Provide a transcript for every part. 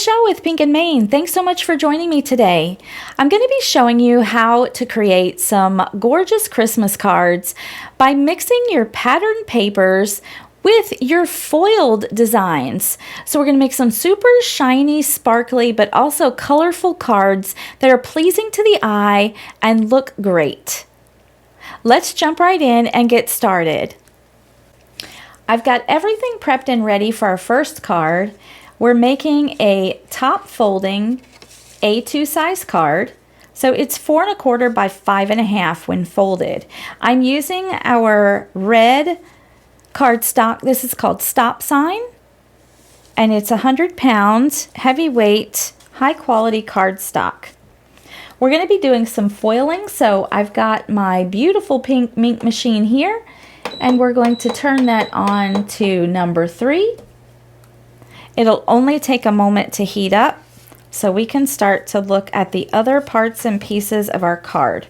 Michelle with Pink and Maine. Thanks so much for joining me today. I'm going to be showing you how to create some gorgeous Christmas cards by mixing your pattern papers with your foiled designs. So we're going to make some super shiny, sparkly, but also colorful cards that are pleasing to the eye and look great. Let's jump right in and get started. I've got everything prepped and ready for our first card. We're making a top folding A2 size card. So it's 4 1/4 by 5 1/2 when folded. I'm using our red cardstock. This is called Stop Sign, and it's 100 pounds, heavyweight, high quality cardstock. We're going to be doing some foiling, so I've got my beautiful pink ink machine here, and we're going to turn that on to number 3. It'll only take a moment to heat up, so we can start to look at the other parts and pieces of our card.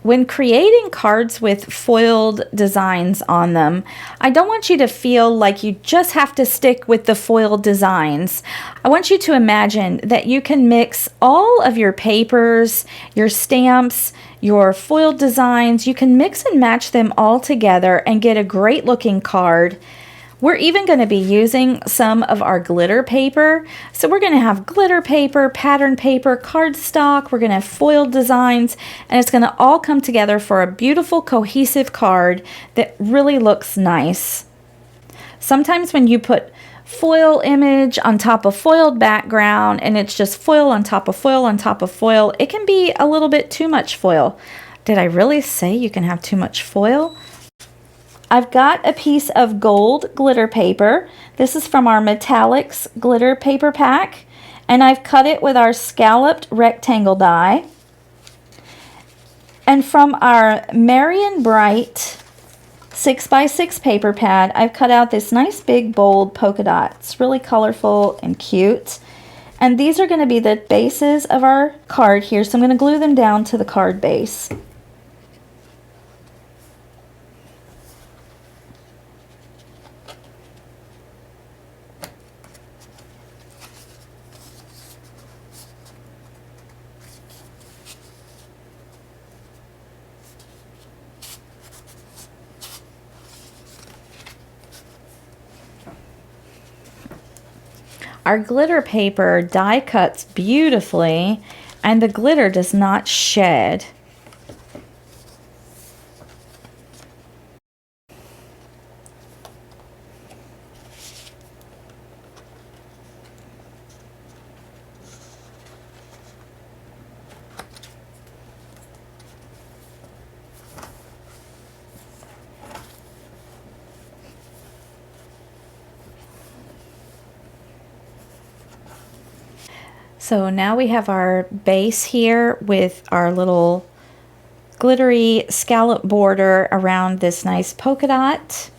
When creating cards with foiled designs on them, I don't want you to feel like you just have to stick with the foiled designs. I want you to imagine that you can mix all of your papers, your stamps, your foiled designs. You can mix and match them all together and get a great looking card. We're even going to be using some of our glitter paper. So we're going to have glitter paper, pattern paper, cardstock. We're going to have foiled designs, and it's going to all come together for a beautiful cohesive card that really looks nice. Sometimes when you put foil image on top of foiled background and it's just foil on top of foil on top of foil, it can be a little bit too much foil. Did I really say you can have too much foil? I've got a piece of gold glitter paper. This is from our Metallics glitter paper pack, and I've cut it with our scalloped rectangle die. And from our Marion Bright 6x6 paper pad, I've cut out this nice big bold polka dot. It's really colorful and cute. And these are going to be the bases of our card here, so I'm going to glue them down to the card base. Our glitter paper die cuts beautifully, and the glitter does not shed. So now we have our base here with our little glittery scallop border around this nice polka dot.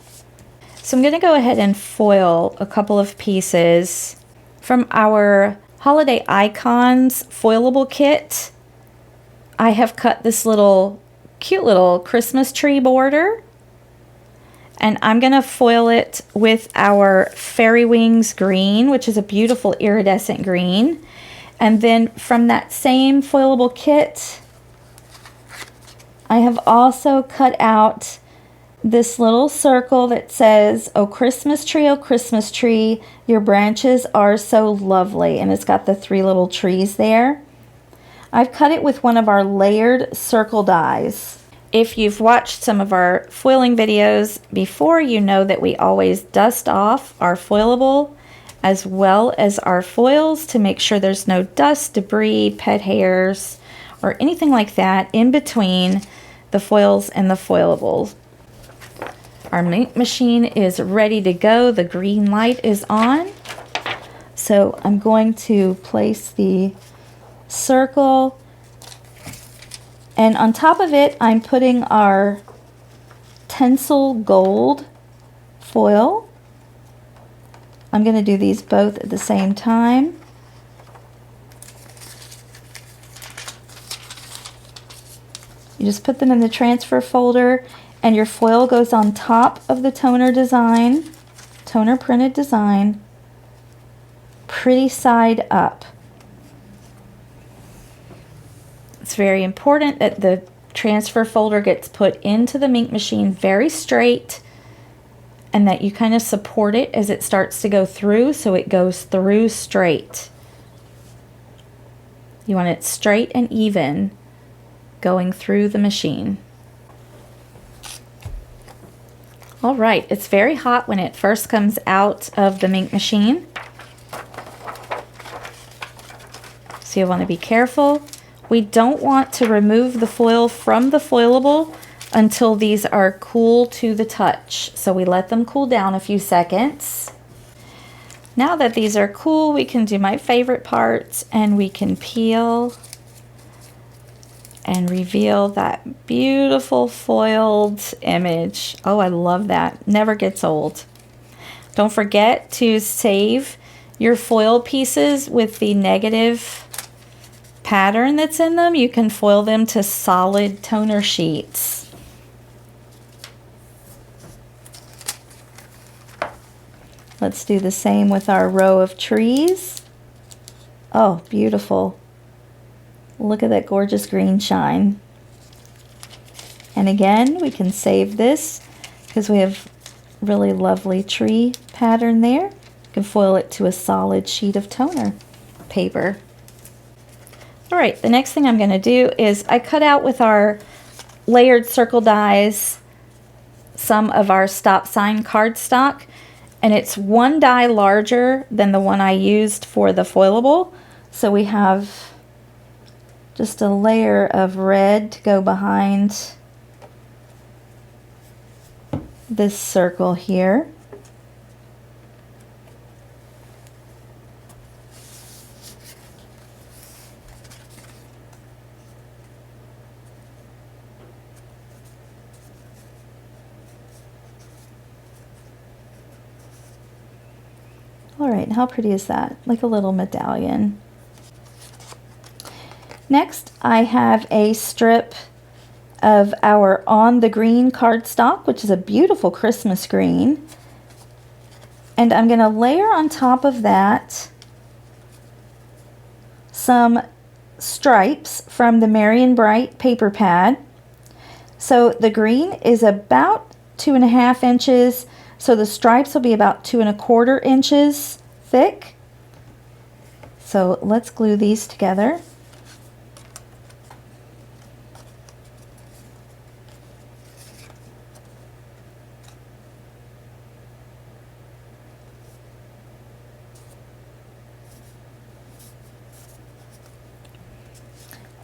So I'm going to go ahead and foil a couple of pieces from our Holiday Icons foilable kit. I have cut this little cute little Christmas tree border, and I'm going to foil it with our Fairy Wings green, which is a beautiful iridescent green. And then from that same foilable kit, I have also cut out this little circle that says, "Oh Christmas tree, your branches are so lovely." And it's got the 3 little trees there. I've cut it with one of our layered circle dies. If you've watched some of our foiling videos before, you know that we always dust off our foilable as well as our foils to make sure there's no dust, debris, pet hairs, or anything like that in between the foils and the foilables. Our ink machine is ready to go. The green light is on. So I'm going to place the circle, and on top of it I'm putting our Tencel Gold foil. I'm going to do these both at the same time. You just put them in the transfer folder, and your foil goes on top of the toner design, toner printed design. pretty side up. It's very important that the transfer folder gets put into the ink machine very straight, and that you kind of support it as it starts to go through, so it goes through straight. You want it straight and even going through the machine. All right, it's very hot when it first comes out of the ink machine, so you want to be careful. We don't want to remove the foil from the foilable until these are cool to the touch. So we let them cool down a few seconds. Now that these are cool, we can do my favorite parts, and we can peel and reveal that beautiful foiled image. Oh, I love that. Never gets old. Don't forget to save your foil pieces with the negative pattern that's in them. You can foil them to solid toner sheets. Let's do the same with our row of trees. Oh, beautiful. Look at that gorgeous green shine. And again, we can save this because we have really lovely tree pattern there. You can foil it to a solid sheet of toner paper. All right, the next thing I'm going to do is I cut out with our layered circle dies some of our stop sign cardstock, and it's one die larger than the one I used for the foilable. So we have just a layer of red to go behind this circle here. All right, how pretty is that? Like a little medallion. Next, I have a strip of our On the Green cardstock, which is a beautiful Christmas green. And I'm going to layer on top of that some stripes from the Marion Bright paper pad. So the green is about 2.5 inches. So the stripes will be about 2.25 inches thick. So let's glue these together.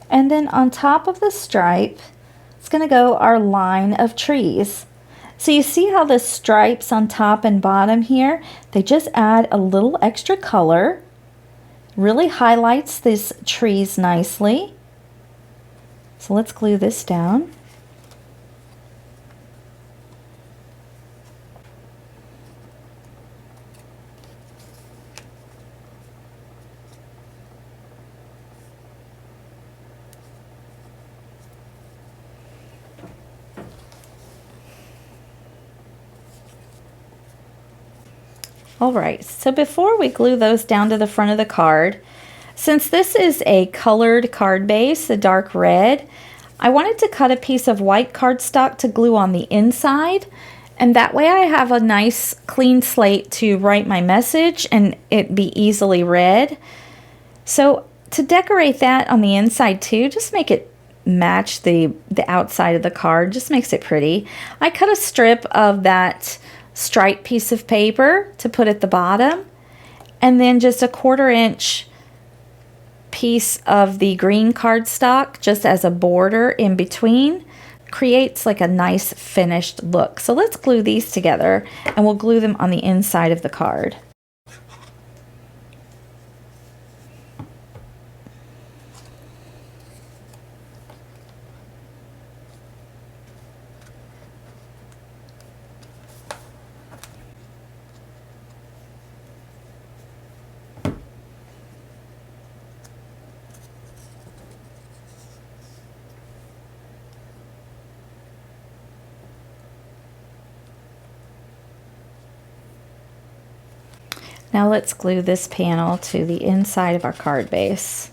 And then on top of the stripe, it's going to go our line of trees. So you see how the stripes on top and bottom here, they just add a little extra color. Really highlights these trees nicely. So let's glue this down. Alright, so before we glue those down to the front of the card, since this is a colored card base, a dark red, I wanted to cut a piece of white cardstock to glue on the inside, and that way I have a nice clean slate to write my message and it be easily read. So to decorate that on the inside too, just make it match the outside of the card, just makes it pretty. I cut a strip of that striped piece of paper to put at the bottom, and then just a 1/4 inch piece of the green cardstock just as a border in between. Creates like a nice finished look. So let's glue these together, and we'll glue them on the inside of the card. Now let's glue this panel to the inside of our card base.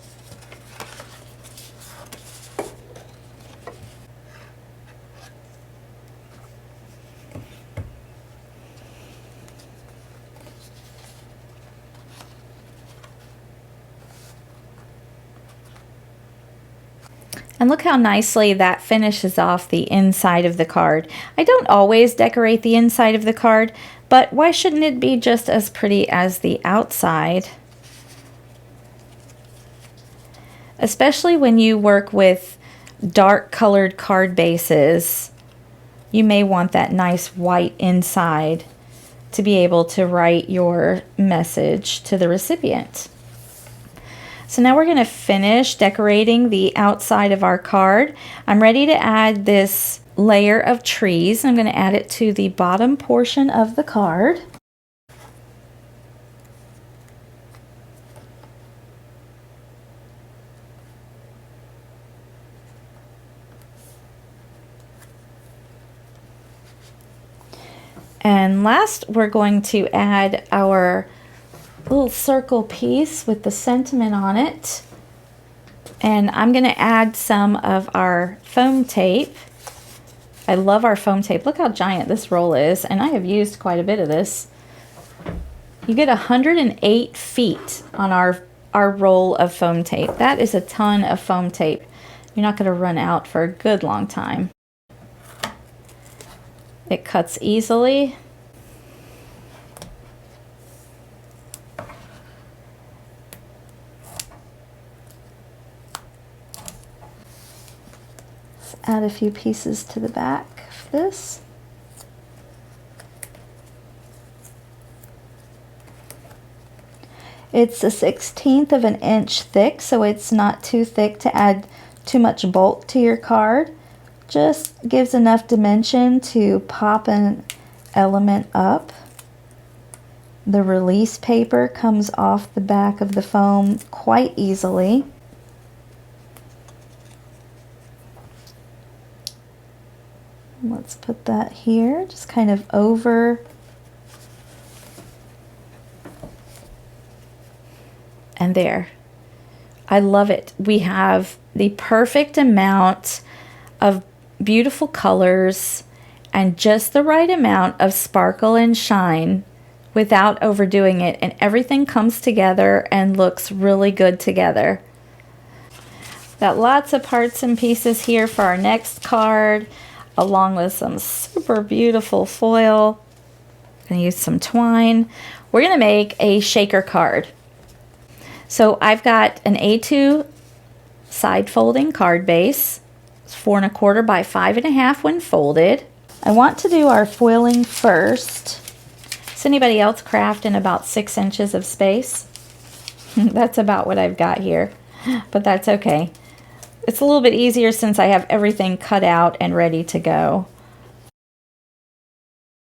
And look how nicely that finishes off the inside of the card. I don't always decorate the inside of the card, but why shouldn't it be just as pretty as the outside? Especially when you work with dark colored card bases, you may want that nice white inside to be able to write your message to the recipient. So now we're going to finish decorating the outside of our card. I'm ready to add this layer of trees. I'm going to add it to the bottom portion of the card. And last, we're going to add our little circle piece with the sentiment on it. And I'm going to add some of our foam tape. I love our foam tape. Look how giant this roll is, and I have used quite a bit of this. You get 108 feet on our roll of foam tape. That is a ton of foam tape. You're not going to run out for a good long time. It cuts easily. Add a few pieces to the back of this. It's 1/16 of an inch thick, so it's not too thick to add too much bulk to your card. Just gives enough dimension to pop an element up. The release paper comes off the back of the foam quite easily. Let's put that here, just kind of over. And there. I love it. We have the perfect amount of beautiful colors and just the right amount of sparkle and shine without overdoing it, and everything comes together and looks really good together. Got lots of parts and pieces here for our next card, along with some super beautiful foil. I'm going to use some twine. We're going to make a shaker card. So I've got an A2 side folding card base. It's 4 1/4 by 5 1/2 when folded. I want to do our foiling first. Does anybody else craft in about 6 inches of space? That's about what I've got here, but that's okay. It's a little bit easier since I have everything cut out and ready to go.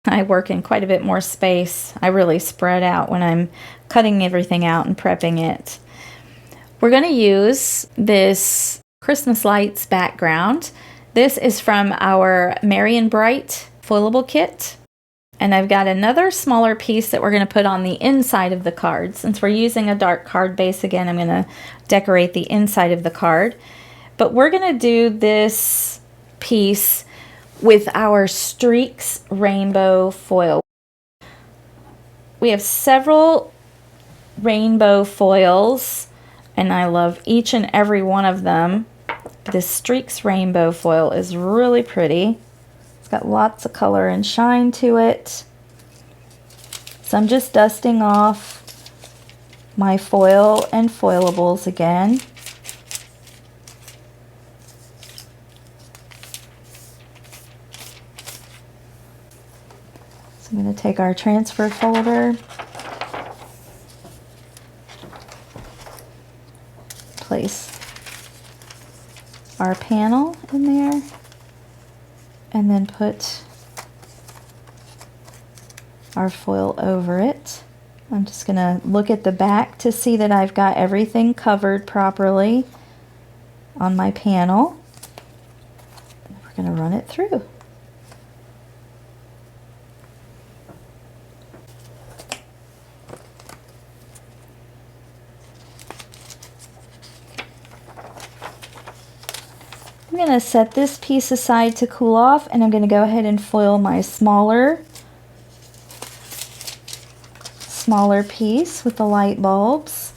I work in quite a bit more space. I really spread out when I'm cutting everything out and prepping it. We're going to use this Christmas lights background. This is from our Merry and Bright foilable kit. And I've got another smaller piece that we're going to put on the inside of the card. Since we're using a dark card base again, I'm going to decorate the inside of the card. But we're going to do this piece with our Streaks rainbow foil. We have several rainbow foils, and I love each and every one of them. This Streaks rainbow foil is really pretty. It's got lots of color and shine to it. So I'm just dusting off my foil and foilables again. I'm going to take our transfer folder, place our panel in there, and then put our foil over it. I'm just going to look at the back to see that I've got everything covered properly on my panel. We're going to run it through. going to set this piece aside to cool off, and I'm going to go ahead and foil my smaller piece with the light bulbs.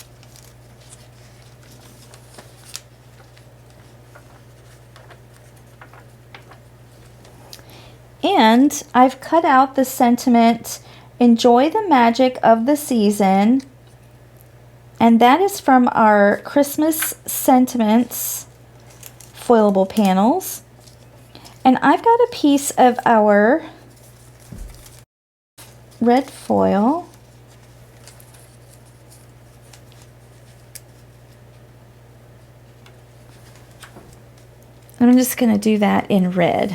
And I've cut out the sentiment, "Enjoy the magic of the season," and that is from our Christmas sentiments foilable panels. And I've got a piece of our red foil. And I'm just going to do that in red.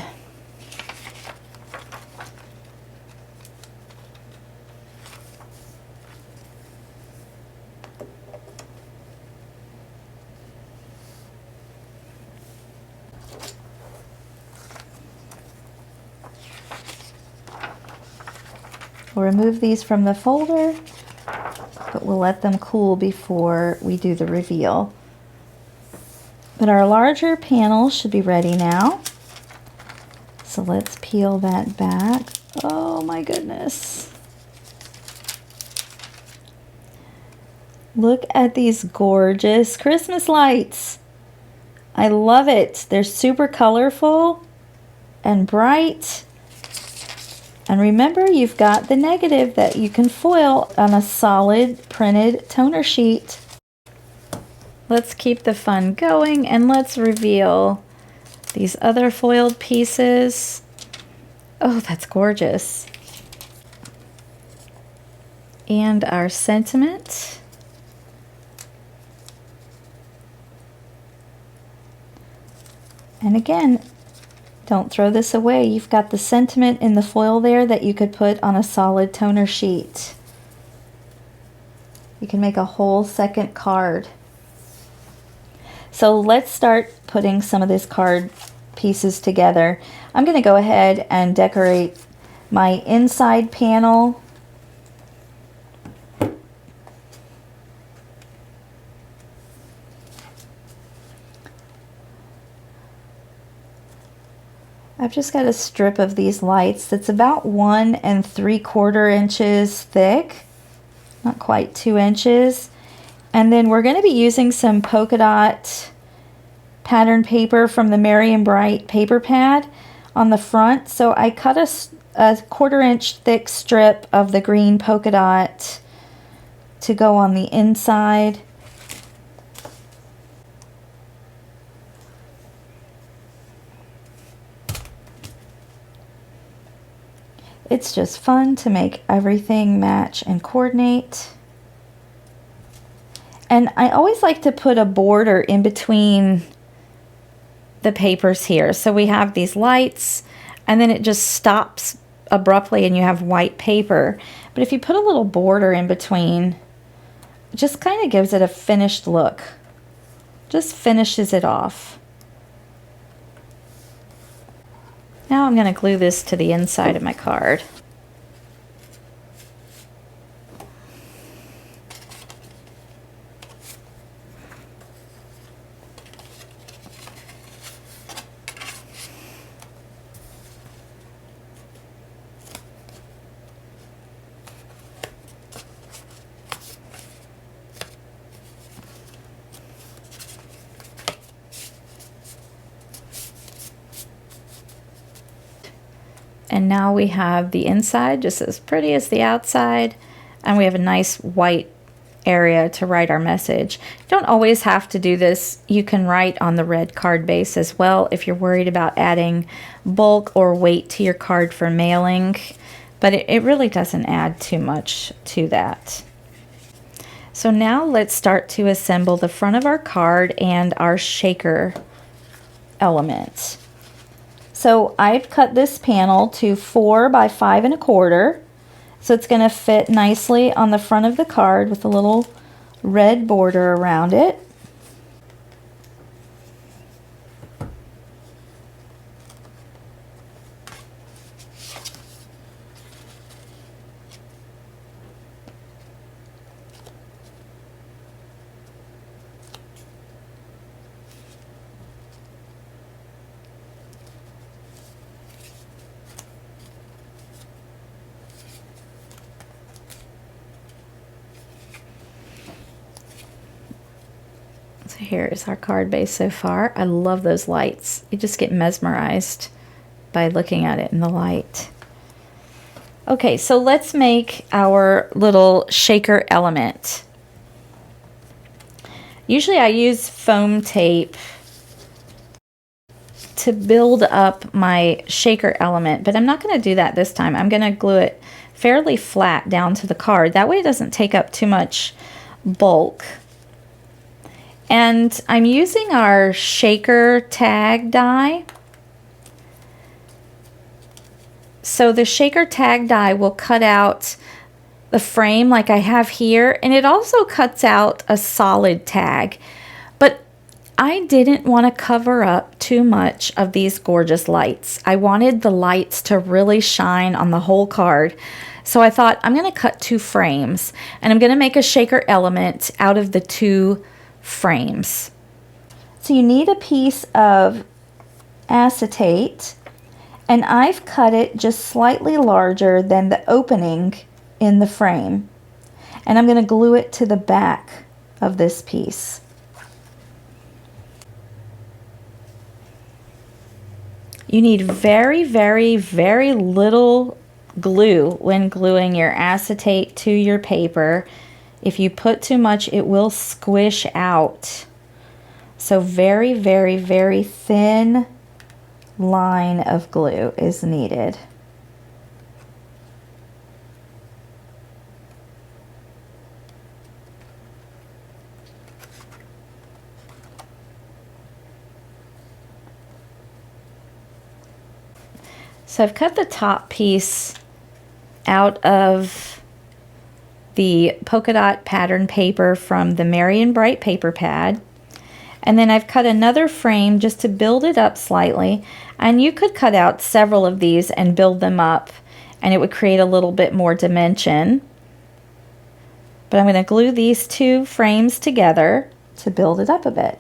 We'll remove these from the folder, but we'll let them cool before we do the reveal. But our larger panel should be ready now. So let's peel that back. Oh my goodness. Look at these gorgeous Christmas lights. I love it. They're super colorful and bright. And remember, you've got the negative that you can foil on a solid printed toner sheet. Let's keep the fun going and let's reveal these other foiled pieces. Oh, that's gorgeous. And our sentiment. And again, don't throw this away. You've got the sentiment in the foil there that you could put on a solid toner sheet. You can make a whole second card. So let's start putting some of these card pieces together. I'm going to go ahead and decorate my inside panel. I've just got a strip of these lights that's about 1 3/4 inches thick, not quite 2 inches. And then we're going to be using some polka dot pattern paper from the Merry and Bright paper pad on the front. So I cut a 1/4 inch thick strip of the green polka dot to go on the inside. It's just fun to make everything match and coordinate. And I always like to put a border in between the papers here. So we have these lights and then it just stops abruptly and you have white paper. But if you put a little border in between, it just kind of gives it a finished look. Just finishes it off. Now I'm going to glue this to the inside of my card. And now we have the inside just as pretty as the outside, and we have a nice white area to write our message. You don't always have to do this. You can write on the red card base as well if you're worried about adding bulk or weight to your card for mailing, but it really doesn't add too much to that. So now let's start to assemble the front of our card and our shaker element. So I've cut this panel to 4 by 5 1/4. So it's going to fit nicely on the front of the card with a little red border around it. Here is our card base so far. I love those lights. You just get mesmerized by looking at it in the light. Okay, so let's make our little shaker element. Usually I use foam tape to build up my shaker element, but I'm not going to do that this time. I'm going to glue it fairly flat down to the card. That way it doesn't take up too much bulk. And I'm using our shaker tag die. So the shaker tag die will cut out the frame like I have here, and it also cuts out a solid tag. But I didn't want to cover up too much of these gorgeous lights. I wanted the lights to really shine on the whole card. So I thought I'm going to cut 2 frames, and I'm going to make a shaker element out of the 2 frames. So you need a piece of acetate, and I've cut it just slightly larger than the opening in the frame. And I'm going to glue it to the back of this piece. You need very, very, very little glue when gluing your acetate to your paper. If you put too much, it will squish out. So very, very, very thin line of glue is needed. So I've cut the top piece out of the polka dot pattern paper from the Marion Bright paper pad. And then I've cut another frame just to build it up slightly. And you could cut out several of these and build them up, and it would create a little bit more dimension. But I'm going to glue these 2 frames together to build it up a bit.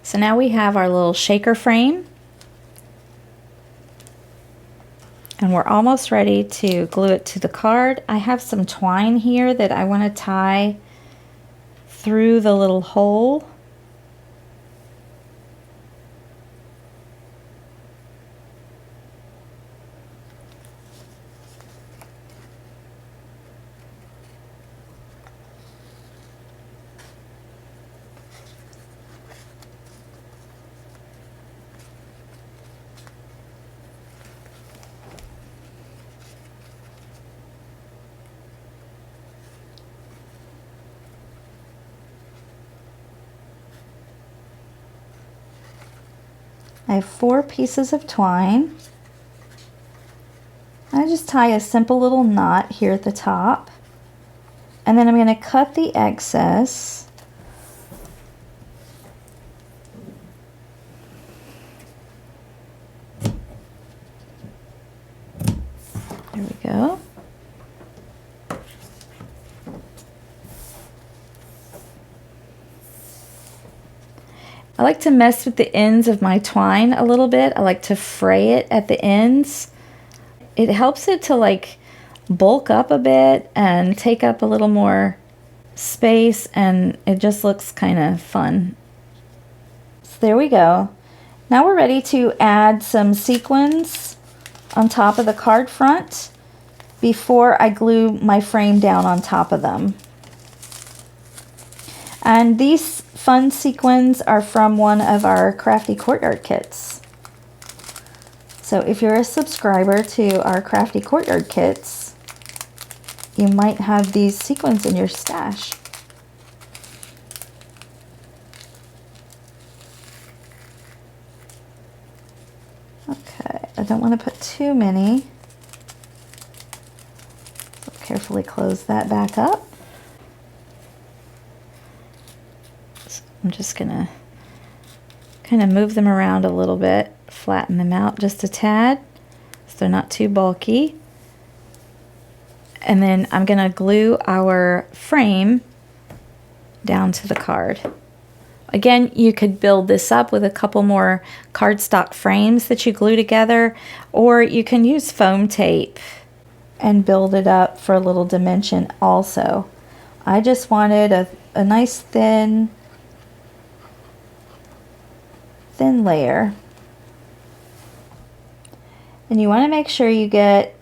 So now we have our little shaker frame, and we're almost ready to glue it to the card. I have some twine here that I want to tie through the little hole. I have 4 pieces of twine. I just tie a simple little knot here at the top, and then I'm going to cut the excess. There we go. I like to mess with the ends of my twine a little bit. I like to fray it at the ends. It helps it to like bulk up a bit and take up a little more space, and it just looks kind of fun. So there we go. Now we're ready to add some sequins on top of the card front before I glue my frame down on top of them. And these fun sequins are from one of our Crafty Courtyard kits. So if you're a subscriber to our Crafty Courtyard kits, you might have these sequins in your stash. Okay, I don't want to put too many. So carefully close that back up. I'm just gonna kind of move them around a little bit, flatten them out just a tad so they're not too bulky. And then I'm gonna glue our frame down to the card. Again, you could build this up with a couple more cardstock frames that you glue together, or you can use foam tape and build it up for a little dimension also. I just wanted a nice thin layer. And you want to make sure you get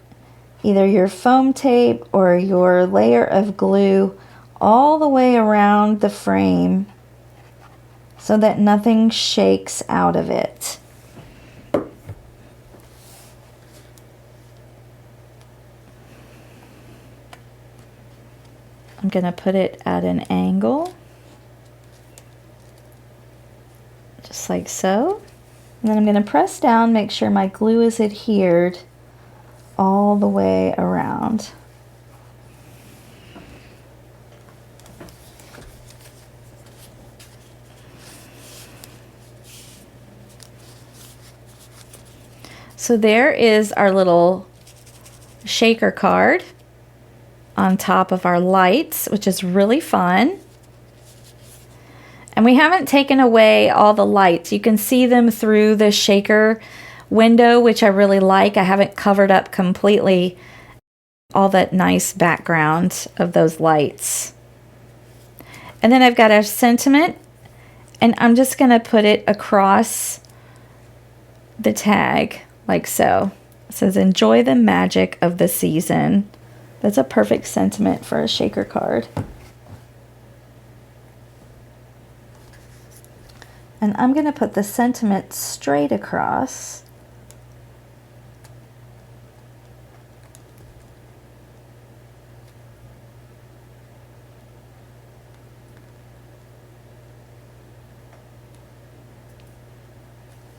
either your foam tape or your layer of glue all the way around the frame so that nothing shakes out of it. I'm going to put it at an angle, just like so. And then I'm going to press down, make sure my glue is adhered all the way around. So there is our little shaker card on top of our lights, which is really fun. And we haven't taken away all the lights. You can see them through the shaker window, which I really like. I haven't covered up completely all that nice background of those lights. And then I've got our sentiment, and I'm just going to put it across the tag like so. It says, "Enjoy the magic of the season." That's a perfect sentiment for a shaker card. And I'm going to put the sentiment straight across.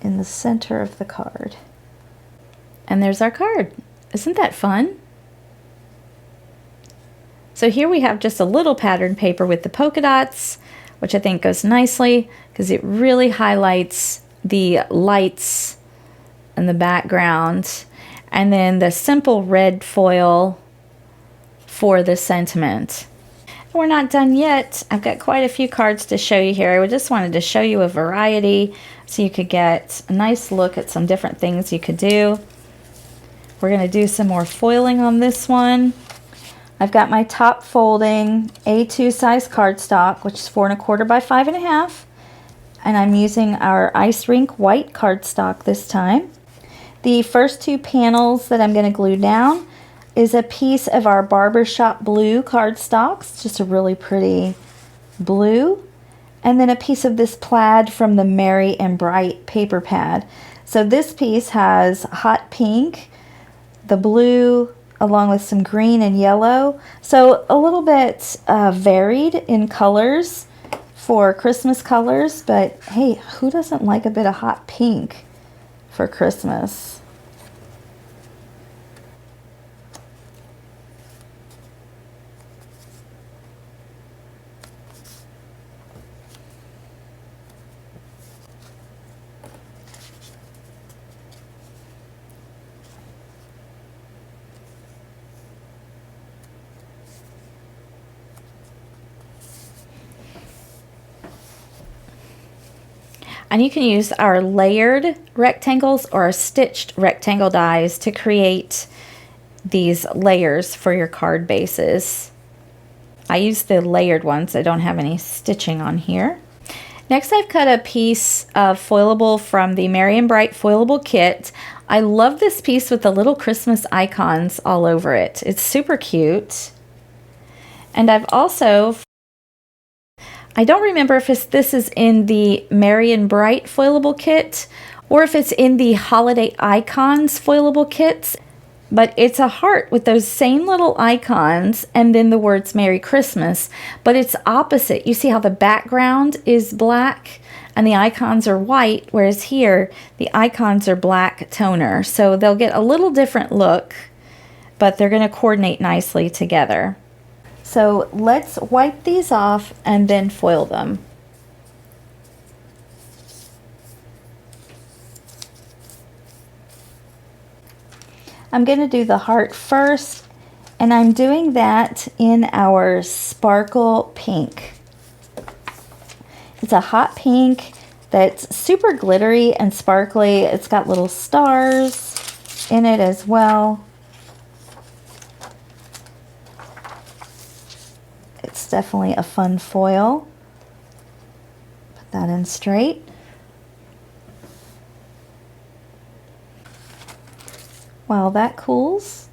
In the center of the card. And there's our card. Isn't that fun? So here we have just a little pattern paper with the polka dots, which I think goes nicely because it really highlights the lights in the background. And then the simple red foil for the sentiment. We're not done yet. I've got quite a few cards to show you here. I just wanted to show you a variety so you could get a nice look at some different things you could do. We're going to do some more foiling on this one. I've got my top folding A2 size cardstock, which is 4 1/4 by 5 1/2. And I'm using our Ice Rink white cardstock this time. The first two panels that I'm going to glue down is a piece of our Barbershop blue cardstock. It's just a really pretty blue. And then a piece of this plaid from the Merry and Bright paper pad. So this piece has hot pink, the blue, along with some green and yellow. So a little bit varied in colors for Christmas colors, but hey, who doesn't like a bit of hot pink for Christmas? And you can use our layered rectangles or our stitched rectangle dies to create these layers for your card bases. I use the layered ones. I don't have any stitching on here. Next, I've cut a piece of foilable from the Merry and Bright foilable kit. I love this piece with the little Christmas icons all over it. It's super cute. And I've also, I don't remember if this is in the Merry and Bright foilable kit or if it's in the Holiday Icons foilable kits, but it's a heart with those same little icons and then the words Merry Christmas, but it's opposite. You see how the background is black and the icons are white, whereas here the icons are black toner. So they'll get a little different look, but they're going to coordinate nicely together. So let's wipe these off and then foil them. I'm going to do the heart first, and I'm doing that in our sparkle pink. It's a hot pink that's super glittery and sparkly. It's got little stars in it as well. It's definitely a fun foil. Put that in straight. While that cools,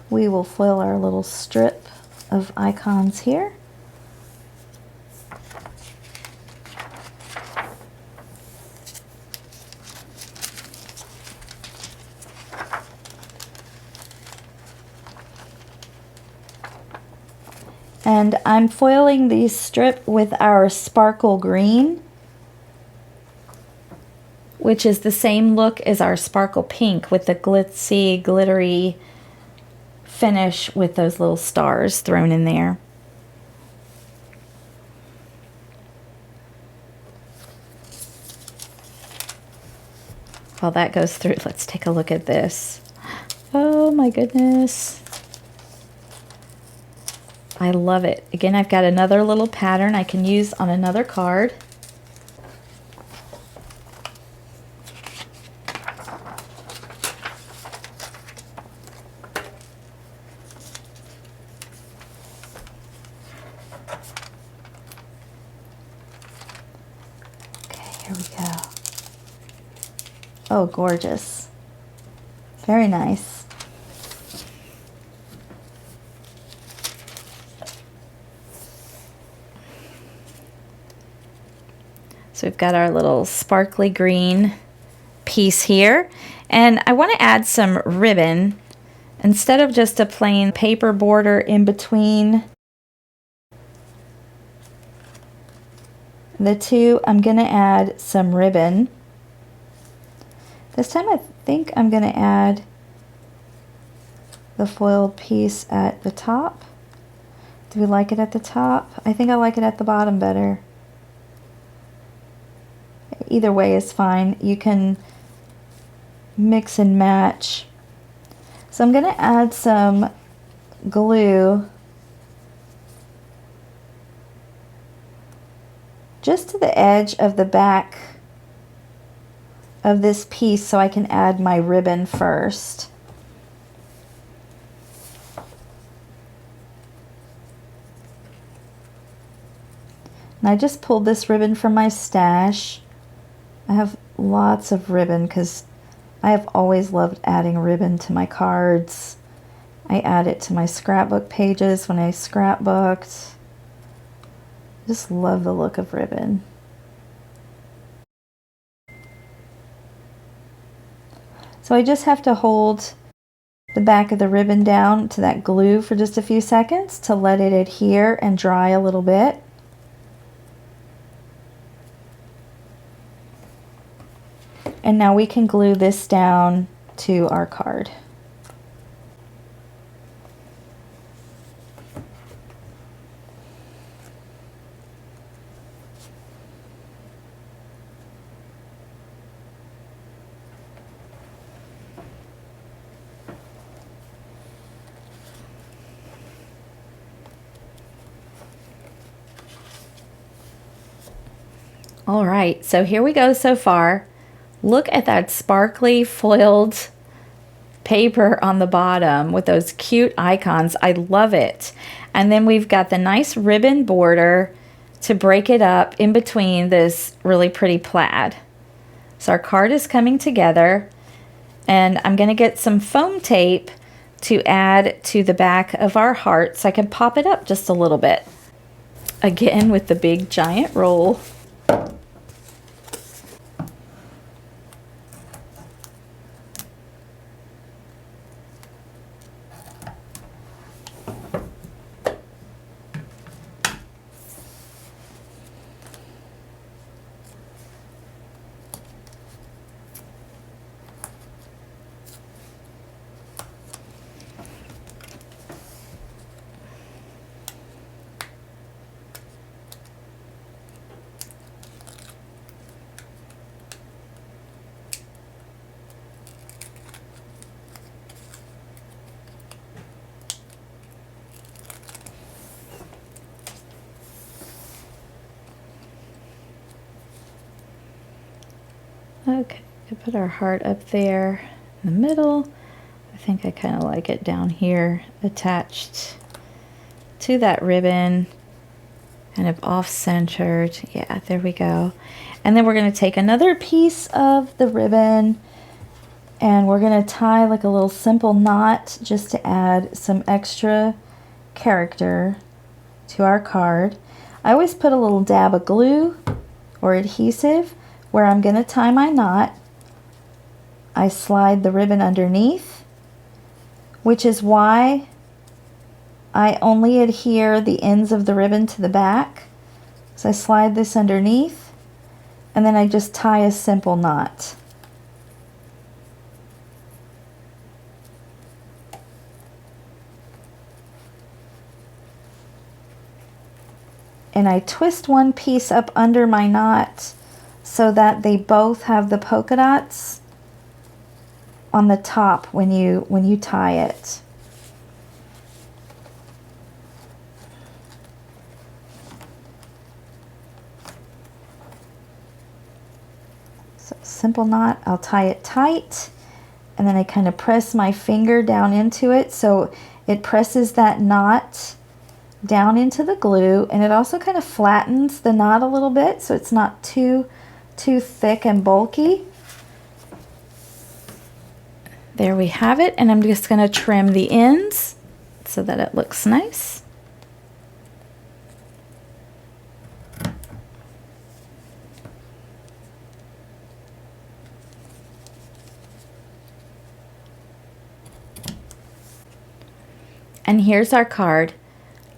we will foil our little strip of icons here. And I'm foiling the strip with our sparkle green, which is the same look as our sparkle pink with the glitzy, glittery finish with those little stars thrown in there. While that goes through, let's take a look at this. Oh my goodness. I love it. Again, I've got another little pattern I can use on another card. Here we go. Oh, gorgeous. Very nice. So we've got our little sparkly green piece here. And I want to add some ribbon. Instead of just a plain paper border in between the two, I'm going to add some ribbon. This time I think I'm going to add the foiled piece at the top. Do we like it at the top? I think I like it at the bottom better. Either way is fine. You can mix and match. So I'm going to add some glue just to the edge of the back of this piece so I can add my ribbon first. And I just pulled this ribbon from my stash. I have lots of ribbon because I have always loved adding ribbon to my cards. I add it to my scrapbook pages when I scrapbooked. Just love the look of ribbon. So I just have to hold the back of the ribbon down to that glue for just a few seconds to let it adhere and dry a little bit. And now we can glue this down to our card. All right, so here we go so far. Look at that sparkly foiled paper on the bottom with those cute icons. I love it. And then we've got the nice ribbon border to break it up in between this really pretty plaid. So our card is coming together, and I'm going to get some foam tape to add to the back of our heart so I can pop it up just a little bit. Again with the big giant roll. Okay, I put our heart up there in the middle. I think I kind of like it down here, attached to that ribbon, kind of off-centered. Yeah, there we go. And then we're going to take another piece of the ribbon and we're going to tie like a little simple knot just to add some extra character to our card. I always put a little dab of glue or adhesive where I'm going to tie my knot. I slide the ribbon underneath, which is why I only adhere the ends of the ribbon to the back. So I slide this underneath and then I just tie a simple knot. And I twist one piece up under my knot so that they both have the polka dots on the top when you tie it. So simple knot, I'll tie it tight and then I kind of press my finger down into it so it presses that knot down into the glue, and it also kind of flattens the knot a little bit so it's not too thick and bulky. There we have it, and I'm just going to trim the ends so that it looks nice. And here's our card.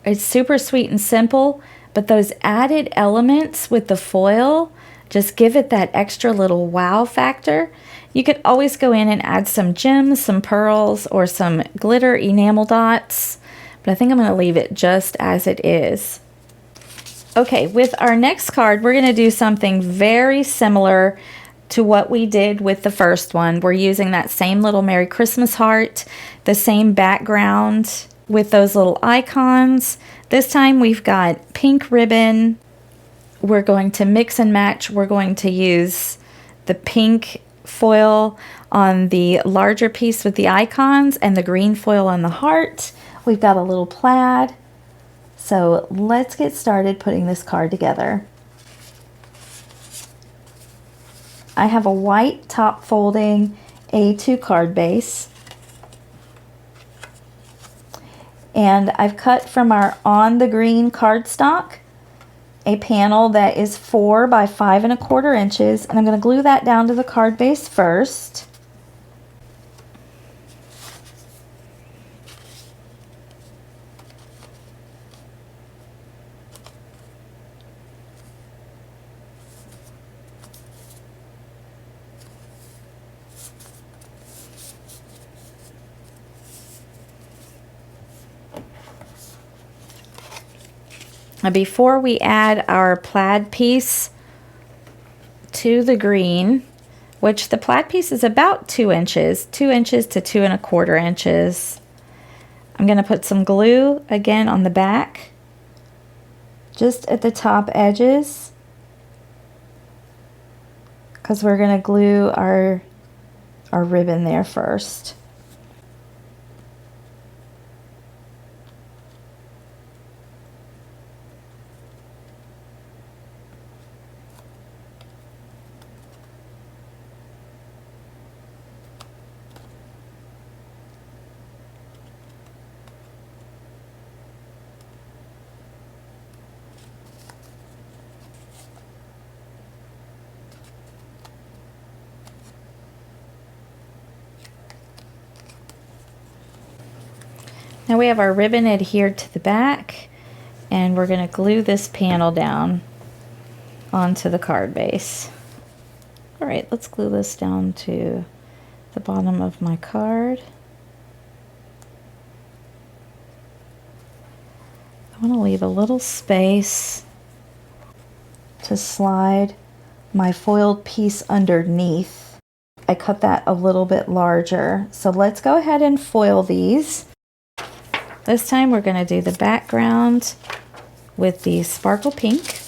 It's super sweet and simple, but those added elements with the foil just give it that extra little wow factor. You could always go in and add some gems, some pearls, or some glitter enamel dots, but I think I'm going to leave it just as it is. Okay, with our next card, we're going to do something very similar to what we did with the first one. We're using that same little Merry Christmas heart, the same background with those little icons. This time we've got pink ribbon. We're going to mix and match. We're going to use the pink foil on the larger piece with the icons and the green foil on the heart. We've got a little plaid. So let's get started putting this card together. I have a white top folding A2 card base. And I've cut from our On the Green cardstock a panel that is 4 by 5 1/4 inches, and I'm going to glue that down to the card base first. Now before we add our plaid piece to the green, which the plaid piece is about 2 inches, 2 inches to 2 1/4 inches, I'm going to put some glue again on the back, just at the top edges, because we're going to glue our ribbon there first. Now we have our ribbon adhered to the back, and we're going to glue this panel down onto the card base. All right, let's glue this down to the bottom of my card. I want to leave a little space to slide my foiled piece underneath. I cut that a little bit larger. So let's go ahead and foil these. This time we're going to do the background with the sparkle pink.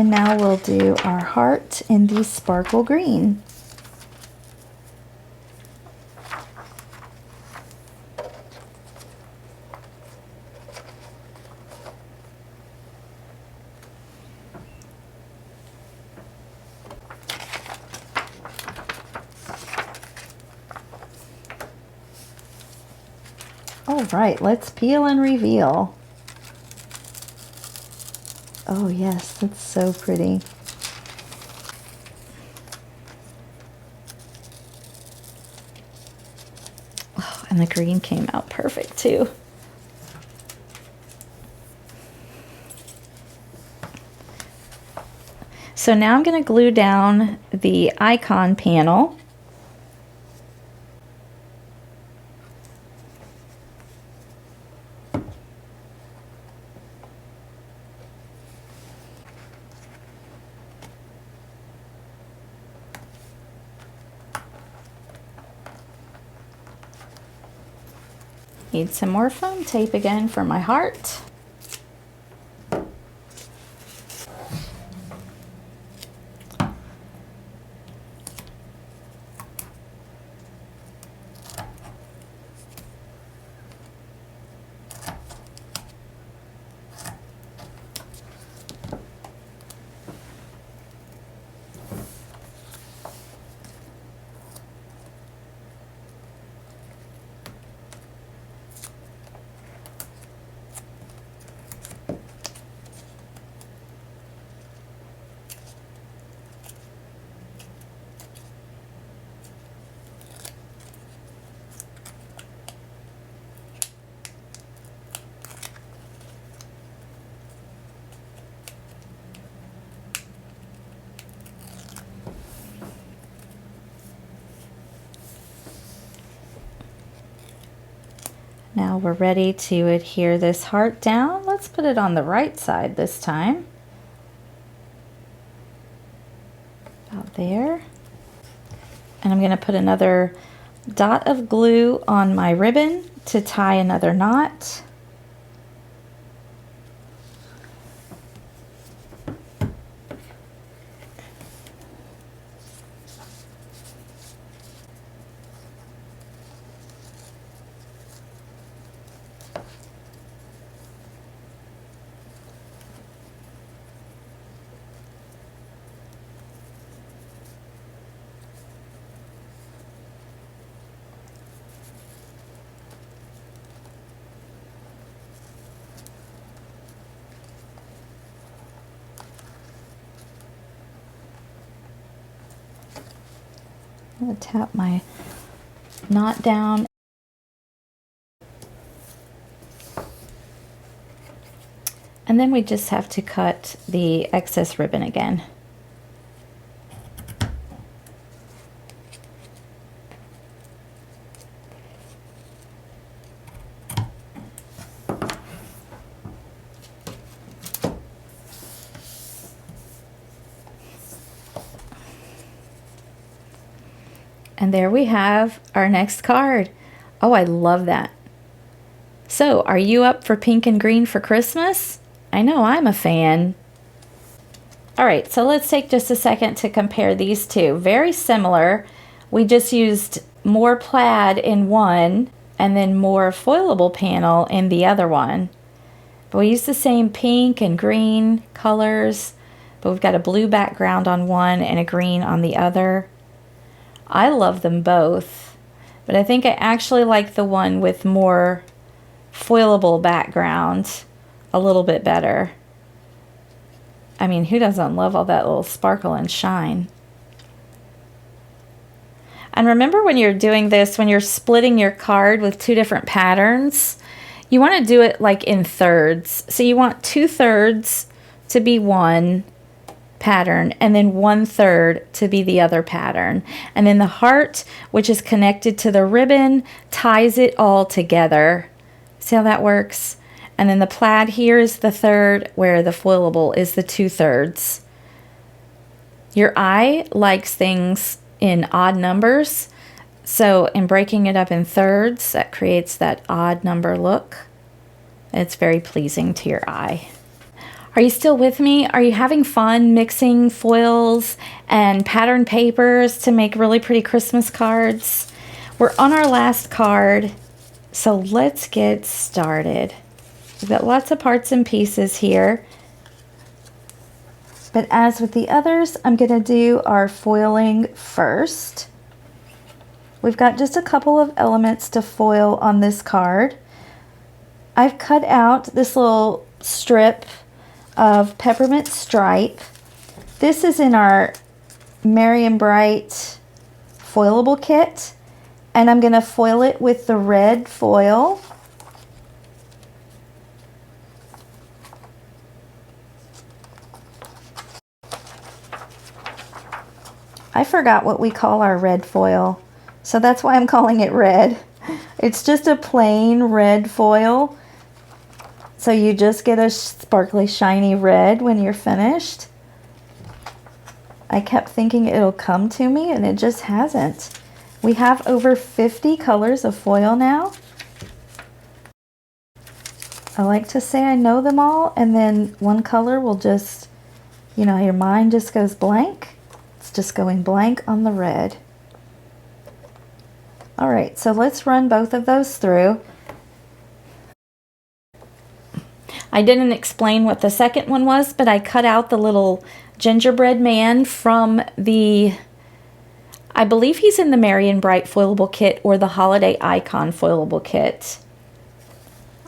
And now we'll do our heart in the sparkle green. All right, let's peel and reveal. Oh yes, that's so pretty. Oh, and the green came out perfect too. So now I'm going to glue down the icon panel. Need some more foam tape again for my heart. Now we're ready to adhere this heart down. Let's put it on the right side this time. About there. And I'm going to put another dot of glue on my ribbon to tie another knot. I'm going to tap my knot down. And then we just have to cut the excess ribbon again. And there we have our next card. Oh, I love that. So, are you up for pink and green for Christmas? I know I'm a fan. All right, so let's take just a second to compare these two. Very similar. We just used more plaid in one and then more foilable panel in the other one. But we used the same pink and green colors, but we've got a blue background on one and a green on the other. I love them both, but I think I actually like the one with more foilable background a little bit better. I mean, who doesn't love all that little sparkle and shine? And remember when you're doing this, when you're splitting your card with two different patterns, you want to do it like in thirds. So you want 2/3 to be one pattern and then 1/3 to be the other pattern. And then the heart, which is connected to the ribbon, ties it all together. See how that works? And then the plaid here is the third, where the foilable is the 2/3. Your eye likes things in odd numbers, so in breaking it up in thirds, that creates that odd number look. It's very pleasing to your eye. Are you still with me? Are you having fun mixing foils and pattern papers to make really pretty Christmas cards? We're on our last card, so let's get started. We've got lots of parts and pieces here. But as with the others, I'm going to do our foiling first. We've got just a couple of elements to foil on this card. I've cut out this little strip of peppermint stripe. This is in our Merry and Bright foilable kit, and I'm going to foil it with the red foil. I forgot what we call our red foil, so that's why I'm calling it red. It's just a plain red foil, so you just get a sparkly shiny red when you're finished. I kept thinking it'll come to me, and it just hasn't. We have over 50 colors of foil now. I like to say I know them all, and then one color will just, you know, your mind just goes blank. It's just going blank on the red. All right, so let's run both of those through. I didn't explain what the second one was, but I cut out the little gingerbread man from the, I believe he's in the Merry and Bright foilable kit or the Holiday Icon foilable kit.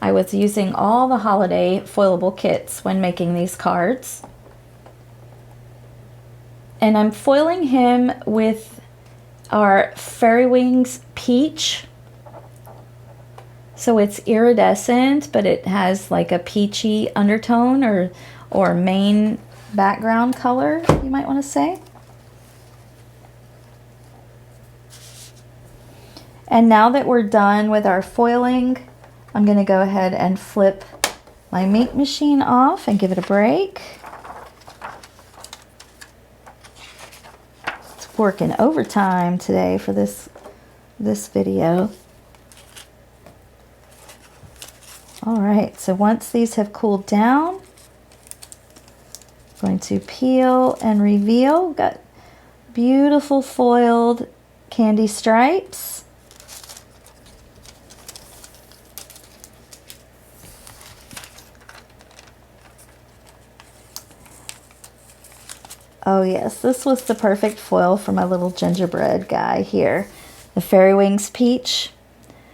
I was using all the holiday foilable kits when making these cards. And I'm foiling him with our Fairy Wings Peach. So it's iridescent, but it has like a peachy undertone or main background color, you might want to say. And now that we're done with our foiling, I'm going to go ahead and flip my Meat Machine off and give it a break. Working overtime today for this video. All right, so once these have cooled down, I'm going to peel and reveal. We've got beautiful foiled candy stripes. Oh yes, this was the perfect foil for my little gingerbread guy here. The Fairy Wings Peach.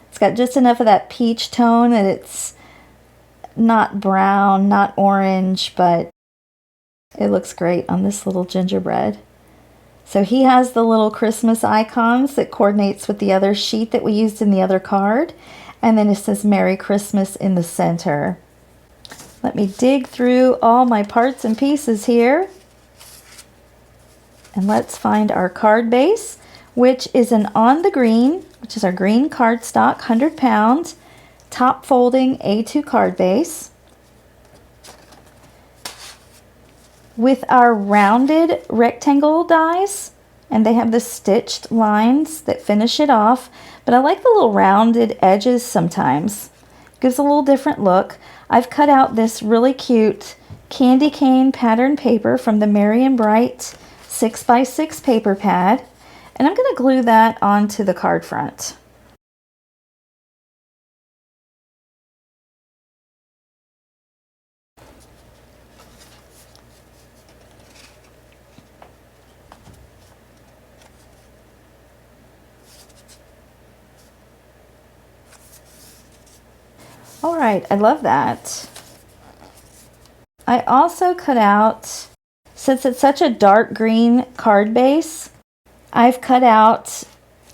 It's got just enough of that peach tone that it's not brown, not orange, but it looks great on this little gingerbread. So he has the little Christmas icons that coordinates with the other sheet that we used in the other card. And then it says Merry Christmas in the center. Let me dig through all my parts and pieces here. And let's find our card base, which is an On the Green, which is our green cardstock, 100 pound, top folding A2 card base. With our rounded rectangle dies, and they have the stitched lines that finish it off, but I like the little rounded edges sometimes. Gives a little different look. I've cut out this really cute candy cane pattern paper from the Merry and Bright 6x6 paper pad, and I'm going to glue that onto the card front. All right, I love that. I also cut out, since it's such a dark green card base, I've cut out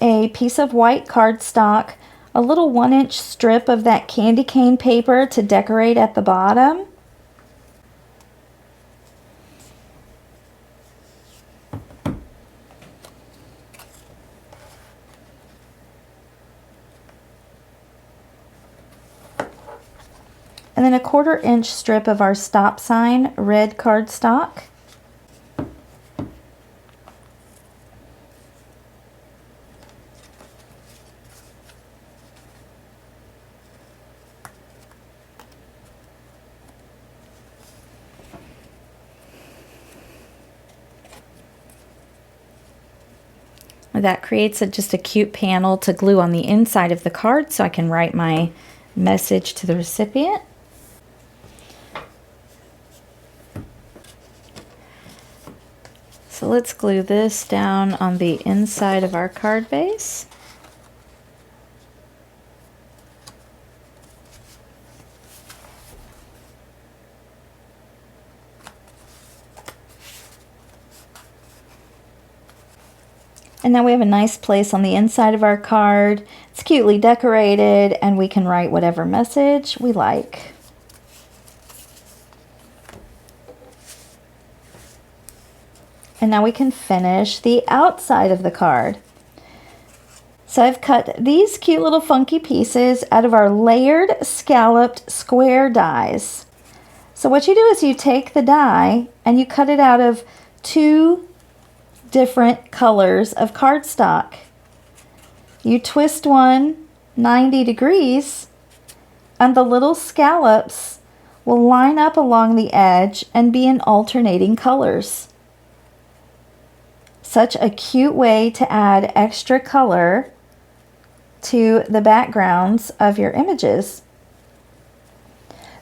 a piece of white cardstock, a little 1-inch strip of that candy cane paper to decorate at the bottom. And then a 1/4 inch strip of our stop sign red cardstock. That creates just a cute panel to glue on the inside of the card so I can write my message to the recipient. So let's glue this down on the inside of our card base. And now we have a nice place on the inside of our card. It's cutely decorated and we can write whatever message we like. And now we can finish the outside of the card. So I've cut these cute little funky pieces out of our layered scalloped square dies. So what you do is you take the die and you cut it out of 2 different colors of cardstock. You twist one 90 degrees and the little scallops will line up along the edge and be in alternating colors. Such a cute way to add extra color to the backgrounds of your images.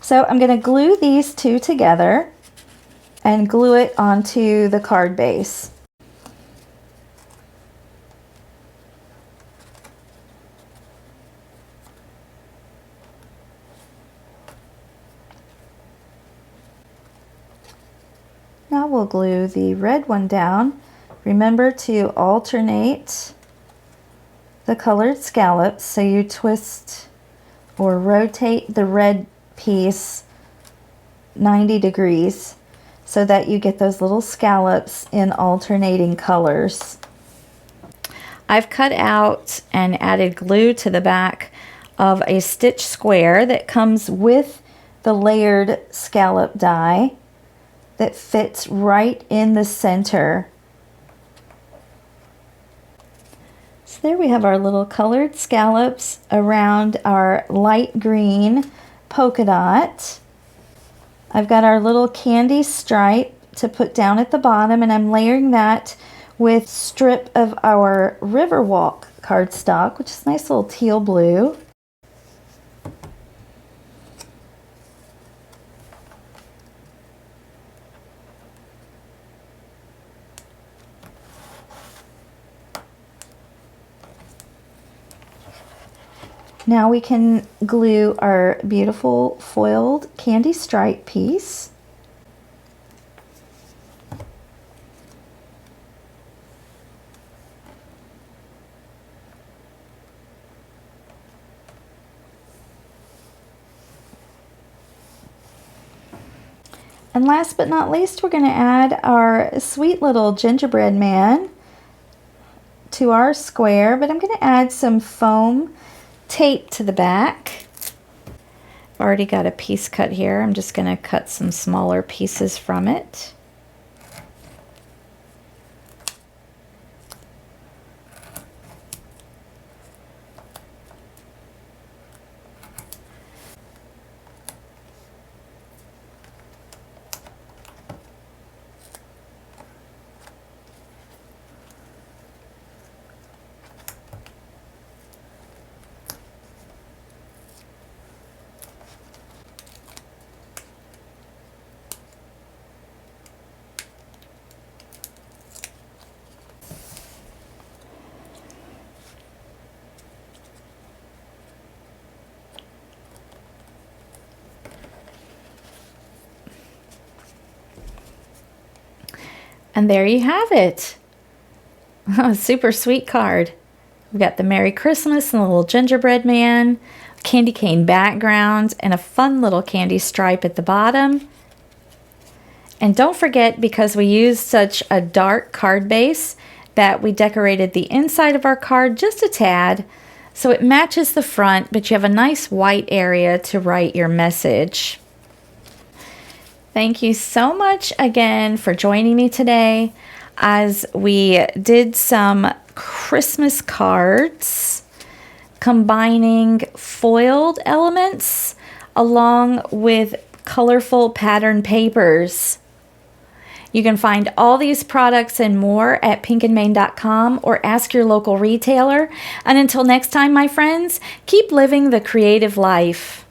So I'm going to glue these 2 together and glue it onto the card base. Now we'll glue the red one down. Remember to alternate the colored scallops, so you twist or rotate the red piece 90 degrees so that you get those little scallops in alternating colors. I've cut out and added glue to the back of a stitch square that comes with the layered scallop die that fits right in the center. So there we have our little colored scallops around our light green polka dot. I've got our little candy stripe to put down at the bottom, and I'm layering that with strip of our Riverwalk cardstock, which is a nice little teal blue. Now we can glue our beautiful foiled candy stripe piece. And last but not least, we're going to add our sweet little gingerbread man to our square, but I'm going to add some foam tape to the back. I've already got a piece cut here. I'm just going to cut some smaller pieces from it. And there you have it. A super sweet card. We've got the Merry Christmas and the little gingerbread man, candy cane background, and a fun little candy stripe at the bottom. And don't forget, because we used such a dark card base, that we decorated the inside of our card just a tad, so it matches the front, but you have a nice white area to write your message. Thank you so much again for joining me today as we did some Christmas cards combining foiled elements along with colorful pattern papers. You can find all these products and more at pinkandmane.com or ask your local retailer. And until next time, my friends, keep living the creative life.